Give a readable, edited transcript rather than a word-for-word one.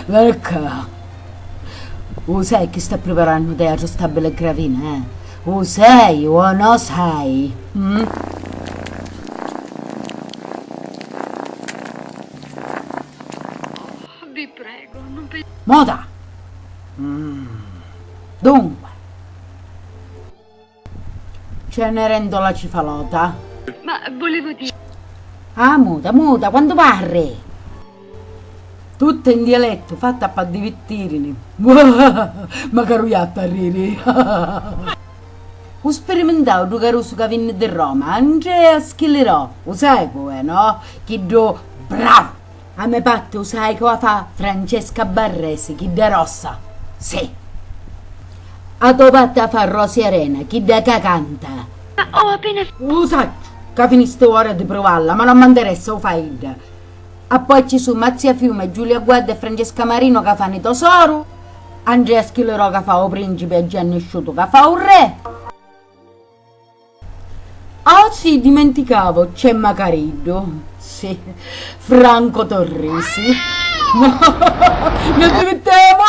Perché? Lo sai che sta preparando teatro stabile Gravina, eh? Lo sai o non sai? Mm? Vi prego, non pensate. Moda! Dunque, Cenerentola Cifalota. Ma volevo dire. Ah, muta, quando parli? Tutto in dialetto, fatta a divertirmi. Ma caruiatta a riri. Ho sperimentato due caruso che viene di Roma, Andrea Schillerò, lo sai come, no? Chi do bravo! A me parte lo sai che fa Francesca Barresi, chi da rossa. Sì. A tua parte fa Rosi Arena, chi da canta. Ma ho appena. Lo sai, che finiste ora di provarla, ma non mi interessa, lo fai. E poi ci sono Marzia Fiume, Giulia Guarda e Francesca Marino che fanno i tesoro, Andrea Schillerò che fa o principe e Gianni Sciuto che fa un re. Ah sì, dimenticavo, c'è Macariddo, sì, Franco Torrisi. No, non diventiamo!